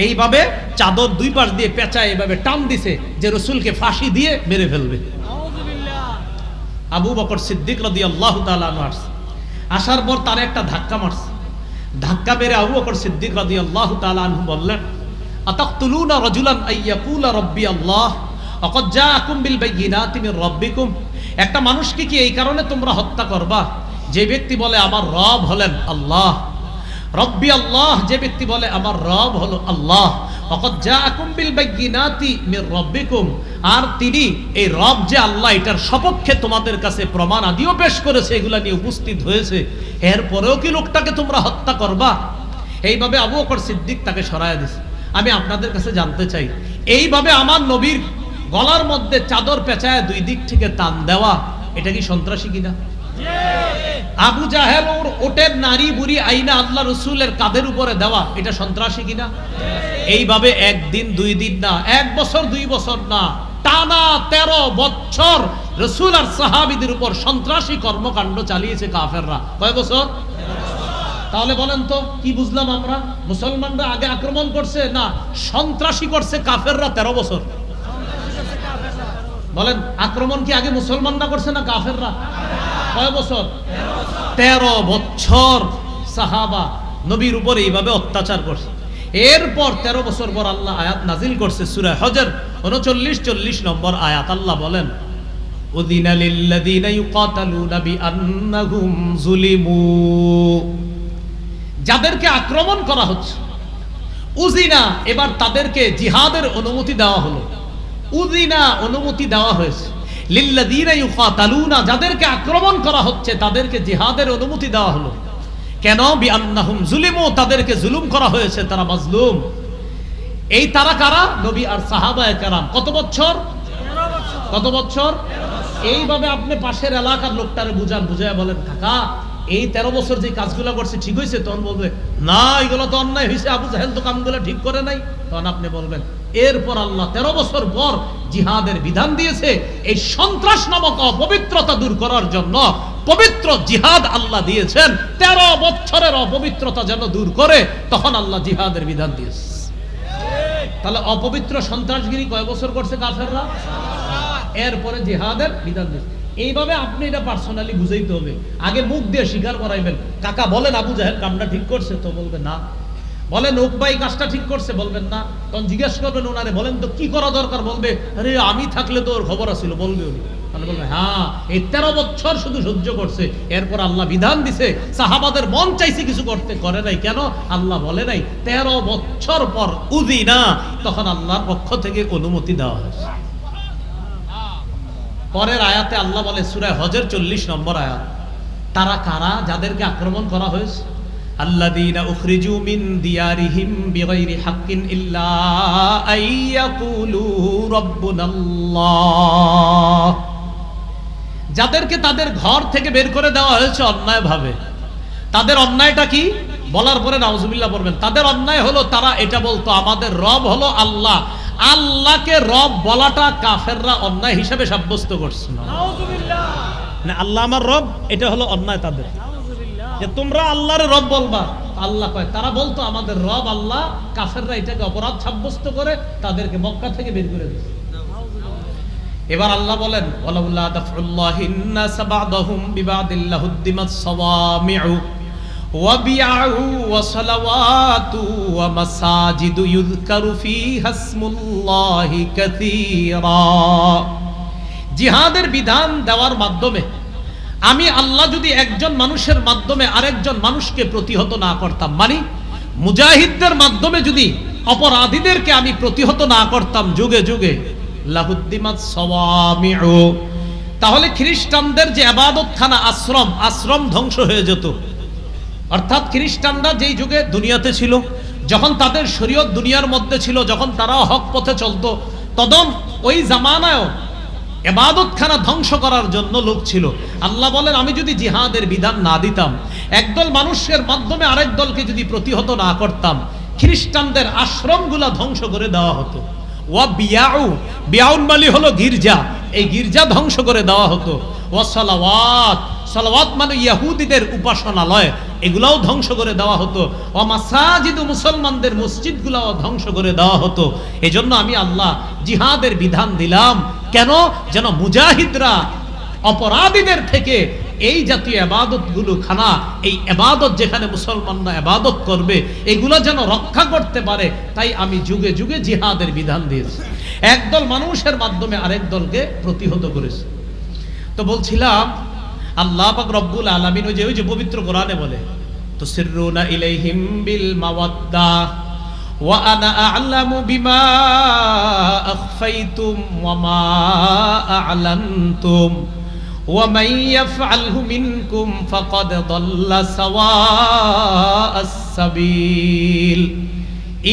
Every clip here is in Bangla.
এইভাবে চাদর দুই পাশ দিয়ে পেঁচায় এইভাবে টান দিছে যে রসুলকে ফাঁসি দিয়ে মেরে ফেলবে। আবু বকর সিদ্দিক রাদিয়াল্লাহু তাআলা আনহু আসার পর তার একটা ধাক্কা মারছে। ধাক্কা মেরে আবু বকর সিদ্দিক রাদিয়াল্লাহু তাআলা আনহু বললেন, আতাকতুলুনা রাজুলান আইয়াকুলা রাব্বি আল্লাহ ওয়াকাদ জাআকুম বিল বাইয়িনাতি মির রাব্বিকুম। একটা মানুষকে কি এই কারণে তোমরা হত্যা করবা যে ব্যক্তি বলে আমার রব হলেন আল্লাহ, রব্বি আল্লাহ, যে ব্যক্তি বলে আমার রব হলো আল্লাহ, ওয়াকাদ জাআকুম বিল বাইয়িনাতি মির রাব্বিকুম, আর তিনি এই রব যে আল্লাহ এটার সপক্ষে তোমাদের কাছে প্রমাণ আদিও পেশ করেছে, এগুলা নিয়ে উপস্থিত হয়েছে, এরপরেও কি লোকটাকে তোমরা হত্যা করবা? এইভাবে আবু বকর সিদ্দিক তাকে সরায়া দিয়েছে। আমি আপনাদের কাছে জানতে চাই, এইভাবে আমার নবীর গলার মধ্যে চাদর পেঁচায় দুই দিক থেকে টান দেওয়া, এটা কি সন্ত্রাসী কিনা? আবু জাহেল ওর ওটের নারী বুড়ি আইনা আল্লাহ রসুলের কাঁধের উপরে দেওয়া, এটা সন্ত্রাসী কিনা? এইভাবে একদিন দুই দিন না, 1 বছর 2 বছর না, টানা 13 বছর রসুল আর সাহাবীদের উপর সন্ত্রাসী কর্মকাণ্ড চালিয়েছে কাফেররা। কয় বছর? তাহলে বলেন তো কি বুঝলাম আমরা? মুসলমানরা আগে আক্রমণ করছে না সন্ত্রাসী করছে কাফেররা 13 বছর? বলেন আক্রমণ কি আগে মুসলমানরা করছে না কাফেররা? কয় বছর? 13 বছর সাহাবা নবীর উপর এইভাবে অত্যাচার করছে। এরপর 13 বছর পর আল্লাহ আয়াত নাজিল করছে সূরা হজর 39-40 নম্বর আয়াত। আল্লাহ বলেন, উযিনা লিল্লাযীনা ইউকাতালুনা বিআন্নাহুম যুলিমু, যাদেরকে আক্রমণ করা হচ্ছে, উযিনা, এবার তাদেরকে জিহাদের অনুমতি দেওয়া হলো। উযিনা, অনুমতি দেওয়া হয়েছে। লিল্লাযীনা ইউকাতালুনা, যাদেরকে আক্রমণ করা হচ্ছে তাদেরকে জিহাদের অনুমতি দেওয়া হলো। কেন? বিআন্নাহুম যুলিমু, তাদেরকে জুলুম করা হয়েছে, তারা মাজলুম। এই তারা কারা? নবী আর সাহাবায়ে কেরাম। কত বছর? 13 বছর। কত বছর? 13 বছর। এইভাবে আপনি পাশের এলাকার লোকটারে বুঝান, বুঝায় বলেন, কাকা এই 13 বছর যে কাজগুলো করছে ঠিক হয়েছে? তখন বলবে না এগুলো তো অন্যায় হয়েছে, আবু জাহেল তো কামগুলো ঠিক করে নাই। তখন আপনি বলবেন এরপর আল্লাহ 13 বছর পর জিহাদের বিধান দিয়েছে এই সন্ত্রাস নামক অপবিত্রতা দূর করার জন্য। পবিত্র জিহাদ আল্লাহ দিয়েছেন 13 বছরের অপবিত্রতা যেন দূর করে, তখন আল্লাহ জিহাদের বিধান দিয়েছে। তাহলে অপবিত্র সন্ত্রাসগিরি কয় বছর করছে কাফেররা? এরপরে জিহাদের বিধান দিয়েছে। এইভাবে আপনি এটা পার্সোনালি বুঝাইতে হবে। আগে মুখ দিয়ে স্বীকার করাইবেন, কাকা বলেন আবু জাহেল কামটা ঠিক করছে? তো বলবে না। বলেন উকবাই কাজটা ঠিক করছে? বলবেন না। তখন জিজ্ঞেস করবেন ওনারে, বলেন তো কি করা দরকার? বলবে আরে আমি থাকলে তো ওর খবর আছিল, বলবে উনি। তাহলে বলবে হ্যাঁ এই 13 বছর শুধু সহ্য করছে, এরপর আল্লাহ বিধান দিছে। সাহাবাদের মন চাইছে কিছু করতে, করে নাই। কেন? আল্লাহ বলে নাই। 13 বছর পর উযিনা, তখন আল্লাহর পক্ষ থেকে অনুমতি দেওয়া হয়েছে। পরের আয়াতে আল্লাহ বলে সূরা হজর 40 নম্বর আয়াত, তারা কারা যাদেরকে আক্রমণ করা হয়েছে? আল্লাযীনা উখরিজু মিন দিয়ারিহিম বিগাইরি হাক্কিন ইল্লা আইয়াকুলু রাব্বুনাল্লাহ, যাদেরকে তাদের ঘর থেকে বের করে দেওয়া হয়েছে অন্যায়ভাবে। তাদের অন্যায়টা কি? বলার পরে নাউজুবিল্লাহ পড়বেন। তাদের অন্যায় হলো তারা এটা বলতো আমাদের রব হলো আল্লাহ। আল্লাহকে রব বলাটা কাফেররা অন্যায় হিসেবে সাব্যস্ত করছে। নাউজুবিল্লাহ, না আল্লাহ আমার রব, এটা হলো অন্যায় তাদের। যে তোমরা আল্লাহর রব বলবা, আল্লাহ কয় তারা বলতো আমাদের রব আল্লাহ। কাফেররা এটাকে অপরাধ সাব্যস্ত করে তাদেরকে মক্কা থেকে বের করে দিয়েছে। এবার আল্লাহ বলেন, ওয়ালাউলা দাফউল্লাহিন নাস বা'দাহুম বিবা'দিল্লাহ হুদ্দিমাত সাওয়ামি'ু ওয়া বি'উ ওয়া সালাওয়াতু ওয়া মাসাজিদু ইউযকারু ফীহা ইসমুল্লাহি কাসীরা। জিহাদের বিধান দেওয়ার মাধ্যমে আমি আল্লাহ যদি একজন মানুষের মাধ্যমে আরেকজন মানুষকে প্রতিহত না করতাম, মানে মুজাহিদদের মাধ্যমে যদি অপরাধীদেরকে আমি প্রতিহত না করতাম যুগে যুগে, লাহুদ্দিমাত সাওয়ামি'ু, তাহলে খ্রিস্টানদের যে ইবাদতখানা আশ্রম ধ্বংস হয়ে যেত। অর্থাৎ খ্রিস্টানরা যেই যুগে দুনিয়াতে ছিল, যখন তাদের শরীয়ত দুনিয়ার মধ্যে ছিল, যখন তারা হক পথে চলতো, তখন ওই জামানায়ও ইবাদতখানা ধ্বংস করার জন্য লোক ছিল। আল্লাহ বলেন আমি যদি জিহাদের বিধান না দিতাম, একদল মানুষের মাধ্যমে আরেক দলকে যদি প্রতিহত না করতাম, খ্রিস্টানদের আশ্রমগুলা ধ্বংস করে দেওয়া হতো। ওয়া বিয়াউ, বিয়াউন মালি হলো গির্জা, এই গির্জা ধ্বংস করে দেওয়া হতো। ওয়া সালাওয়াত, সালাওয়াত মানে ইহুদিদের উপাসনালয়, এগুলাও ধ্বংস করে দেওয়া হতো। ওয়া মাসাজিদু, মুসলমানদের মসজিদগুলাও ধ্বংস করে দেওয়া হতো। এজন্য আমি আল্লাহ জিহাদের বিধান দিলাম, কেন? যেন মুজাহিদরা অপরাধীদের থেকে এই জাতীয় ইবাদতগুলো খানা, এই ইবাদত যেখানে মুসলমানরা ইবাদত করবে, এগুলো যেন রক্ষা করতে পারে। তাই আমি যুগে যুগে জিহাদের বিধান দিয়েছি। একদল মানুষের মাধ্যমে আরেক দলকে প্রতিহত করেছে। তো বলছিলাম আল্লাহ পাক রব্বুল আলামিন ওই যে পবিত্র কোরআনে বলে, তুসিরুনা ইলাইহিম বিল মাওয়াদ্দা ওয়া আনা আ'লামু বিমা আখফাইতুম ওয়া মা আ'লানতুম ওয়া মান ইয়াফআলহু মিনকুম ফাকাদ দাল্লা সাওয়াআস সাবিল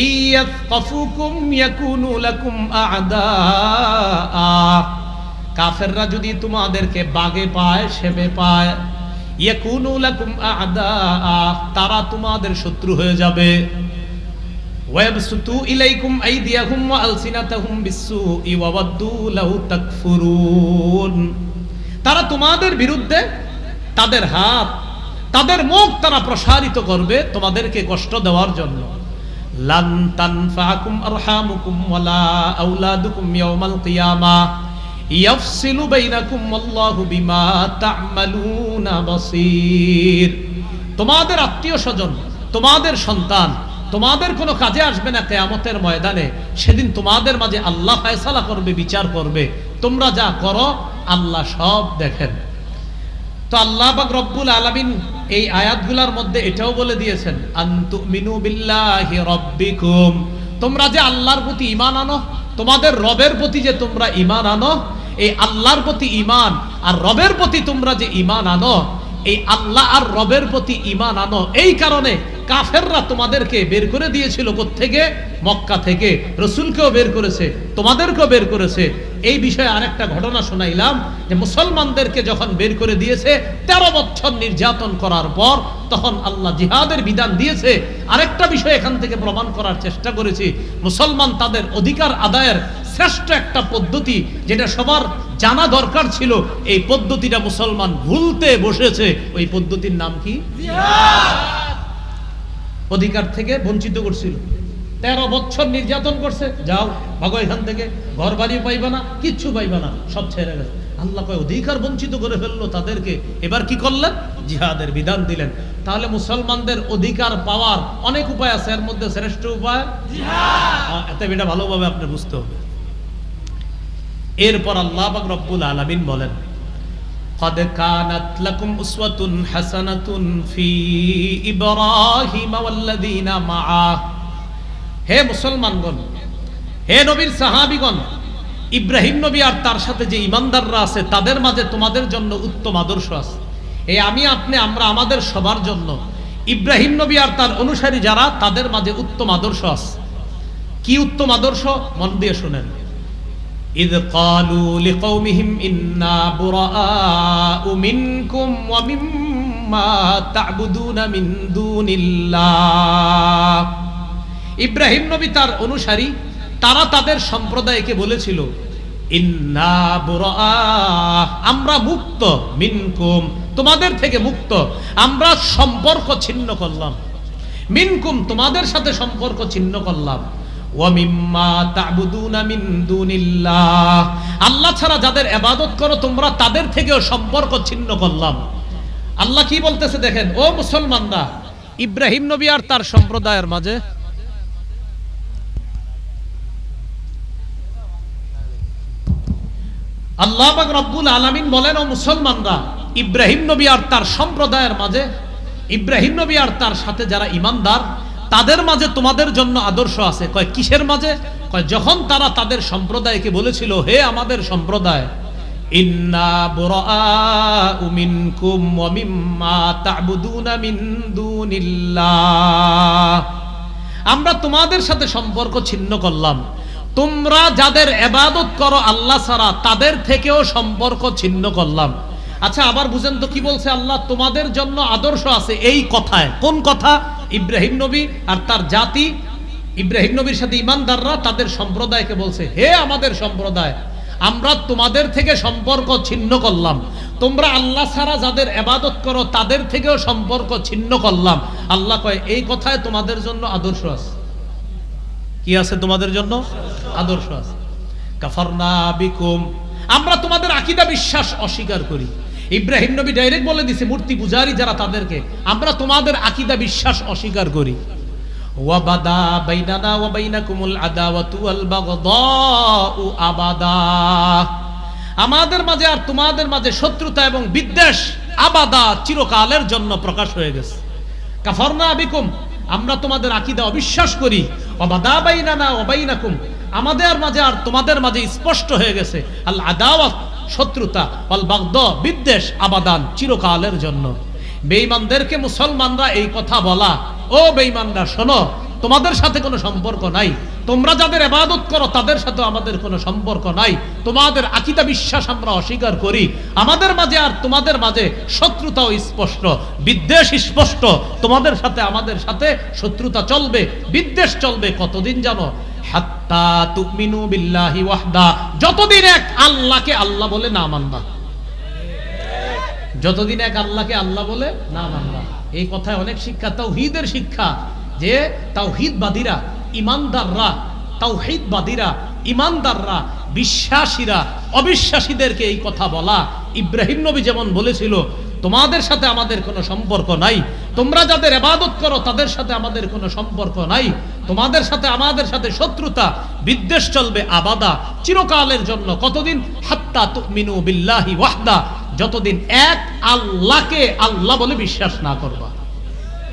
ইয়াসকাফুকুম ইয়াকুনু লাকুম আ'দাআ। কাফেররা যদি তোমাদেরকে বাগে পায়, সেবে পায়, ইয়াকুনু লাকুম আ'দাআ, তারা তোমাদের শত্রু হয়ে যাবে। ওয়াবসুতু ইলাইকুম আইদিয়াহুম ওয়া আলসিনাতাহুম বিসসুই ওয়া ওয়াদ্দু লাউ তাকফুরুন। তারা তোমাদের বিরুদ্ধে তাদের হাত, তাদের মুখ তারা প্রসারিত করবে তোমাদেরকে কষ্ট দেওয়ার জন্য। লান তানফাকুম আরহামুকুম ওয়ালা আওলাদুকুম ইয়াউমাল কিয়ামাহ ইয়াফসিলু বাইনাকুম আল্লাহু বিমা তা'মালুনা বাসীর। তোমাদের আত্মীয়-স্বজন, তোমাদের সন্তান তোমাদের কোনো কাজে আসবে না কিয়ামতের ময়দানে। সেদিন তোমাদের মাঝে আল্লাহ ফয়সালা করবে, বিচার করবে। তোমরা যা করো আল্লাহ সব দেখেন। তো আল্লাহ পাক রব্বুল আলামিন এই আয়াতগুলোর মধ্যে এটাও বলে দিয়েছেন, আনতুমিনু বিল্লাহি রাব্বিকুম, তোমরা যে আল্লাহর প্রতি ঈমান আনো, তোমাদের রবের প্রতি যে তোমরা ঈমান আনো, এই আল্লাহর প্রতি ঈমান আর রবের প্রতি তোমরা যে ঈমান আনো, এই আল্লাহ আর রবের প্রতি ঈমান আনো। এই কারণে কাফেররা তোমাদেরকে বের করে দিয়েছিল কোত্থেকে? মক্কা থেকে। রাসূলকেও বের করেছে, তোমাদেরকেও বের করেছে। এই বিষয়ে আরেকটা ঘটনা শোনাইলাম যে মুসলমানদেরকে যখন বের করে দিয়েছে 13 বছর নির্যাতন করার পর, তখন আল্লাহ জিহাদের বিধান দিয়েছে। আরেকটা বিষয় এখান থেকে প্রমাণ করার চেষ্টা করেছি, মুসলমান তাদের অধিকার আদায়ের শ্রেষ্ঠ একটা পদ্ধতি যেটা সবার জানা দরকার ছিল, এই পদ্ধতিটা মুসলমান ভুলতে বসেছে। ওই পদ্ধতির নাম কি? জিহাদ। অধিকার থেকে বঞ্চিত করছিল, 13 বছর নির্যাতন করছে, যাও ভাগো এখান থেকে, ঘর বাড়ি পাইবা না, কিচ্ছু পাইবা না, সব ছেড়ে গেছে। আল্লাহ কয় অধিকার বঞ্চিত করে ফেললো তাদেরকে, এবার কি করলেন? জিহাদের বিধান দিলেন। তাহলে মুসলমানদের অধিকার পাওয়ার অনেক উপায় আছে, এর মধ্যে শ্রেষ্ঠ উপায় জিহাদ। এত এটা ভালোভাবে আপনি বুঝতে হবে। এরপর আল্লাহ পাক রব্বুল আলামিন বলেন, قد كانت لكم أسوة حسنة في إبراهيم والذين معه। হে মুসলমানগণ, হে নবীর সাহাবীগণ, ইব্রাহিম নবী আর তার সাথে যে ঈমানদাররা আছে তাদের মাঝে তোমাদের জন্য উত্তম আদর্শ আছে। এই আমি আপনি আমরা আমাদের সবার জন্য ইব্রাহিম নবী আর তার অনুসারী যারা, তাদের মাঝে উত্তম আদর্শ আছে। কি উত্তম আদর্শ? মন দিয়ে শুনেন। إذ قالوا لقومهم إنا براء منكم ومما تعبدون من دون الله। ইব্রাহিম নবী তার অনুসারী তারা তাদের সম্প্রদায়কে বলেছিল, ইন্না বুরাআ, আমরা মুক্ত, মিনকুম, তোমাদের থেকে মুক্ত, আমরা সম্পর্ক ছিন্ন করলাম, মিনকুম, তোমাদের সাথে সম্পর্ক ছিন্ন করলাম, ওয়া মিম্মা তা'বুদুনা মিন দুনিল্লাহ, আল্লাহ ছাড়া যাদের ইবাদত করো তোমরা তাদের থেকেও সম্পর্ক ছিন্ন করলাম। আল্লাহ কি বলতেছে দেখেন, ও মুসলমানরা, ইব্রাহিম নবী আর তার সম্প্রদায়ের মাঝে আল্লাহ পাক রব্বুল আলামিন বলেন, ও মুসলমানরা, ইব্রাহিম নবী আর তার সম্প্রদায়ের মাঝে, ইব্রাহিম নবী আর তার সাথে যারা ঈমানদার তাদের মাঝে তোমাদের জন্য আদর্শ আছে। কয় কিসের মাঝে? কয় যখন তারা তাদের সম্প্রদায়কে বলেছিল, হে আমাদের সম্প্রদায়, ইন্না বুরাআউ মিনকুম ওয়া মিম্মা তা'বুদুনা মিন দুনিল্লাহ, আমরা তোমাদের সাথে সম্পর্ক ছিন্ন করলাম, তোমরা যাদের ইবাদত করো আল্লাহ ছাড়া তাদের থেকেও সম্পর্ক ছিন্ন করলাম। আচ্ছা আবার বুঝেন তো কি বলছে আল্লাহ, তোমাদের জন্য আদর্শ আছে। এই কথায় কোন কথা? ইব্রাহিম নবী আর তার জাতি, ইব্রাহিম নবীর সাথে ঈমানদাররা তাদের সম্প্রদায়কে বলছে, হে আমাদের সম্প্রদায়, আমরা তোমাদের থেকে সম্পর্ক ছিন্ন করলাম, তোমরা আল্লাহ ছাড়া যাদের ইবাদত করো তাদের থেকেও সম্পর্ক ছিন্ন করলাম। আল্লাহ কয় এই কথায় তোমাদের জন্য আদর্শ আছে। কি আছে তোমাদের জন্য? আদর্শ আছে। কাফারনা বিকুম, আমরা তোমাদের আকীদা বিশ্বাস অস্বীকার করি। ইব্রাহিম নবী ডাইরেক্ট বলে দিছে মূর্তি পূজারী যারা তাদেরকে, আমরা তোমাদের আকীদা বিশ্বাস অস্বীকার করি। ওয়াবাদা বাইনানা ওয়া বাইনাকুমুল আদাওয়াতু ওয়াল বাগদাউ আবাদা, আমাদের মাঝে আর তোমাদের মাঝে শত্রুতা এবং বিদ্বেষ আবাদা চিরকালের জন্য প্রকাশ হয়ে গেছে। কাফারনা বিকুম, আমরা তোমাদের আকীদা অবিশ্বাস করি। ওয়াবাদা বাইনানা ওয়া বাইনাকুম, আমাদের মাঝে আর তোমাদের মাঝে স্পষ্ট হয়ে গেছে আল আদাওয়াত শত্রুতা, ওয়াল বাগদা বিদ্বেষ আবাদান চিরকালের জন্য। বেঈমানদেরকে মুসলমানরা এই কথা বলা, ও বেঈমানরা শোনো, তোমাদের সাথে কোনো সম্পর্ক নাই, তোমরা যাদের ইবাদত করো তাদের সাথে আমাদের কোনো সম্পর্ক নাই, তোমাদের আকীদা বিশ্বাস আমরা অস্বীকার করি, আমাদের মাঝে আর তোমাদের মাঝে শত্রুতাও স্পষ্ট, বিদ্বেষ স্পষ্ট, তোমাদের সাথে আমাদের সাথে শত্রুতা চলবে, বিদ্বেষ চলবে কতদিন জানো? হাত্তা তুমিনু বিল্লাহি ওয়াহদা, যতদিন এক আল্লাহকে আল্লাহ বলে না মানবা, যতদিন এক আল্লাহকে আল্লাহ বলে না মানবা। এই কথায় অনেক শিক্ষা, তাওহীদের শিক্ষা, যে তাওহীদবাদীরা ইমানদাররা, তাওহীদবাদীরা ইমানদাররা বিশ্বাসীরা অবিশ্বাসীদেরকে এই কথা বলা। ইব্রাহিম নবী যেমন বলেছিল তোমাদের সাথে আমাদের কোনো সম্পর্ক নাই, তোমরা যাদের ইবাদত করো তাদের সাথে আমাদের কোনো সম্পর্ক নাই, তোমাদের সাথে আমাদের সাথে শত্রুতা বিদ্বেষ চলবে আবাদা চিরকালের জন্য। কতদিন? হাত্তা তুমিনু বিল্লাহি ওয়াহদা, যতদিন এক আল্লাহকে আল্লাহ বলে বিশ্বাস না করবা।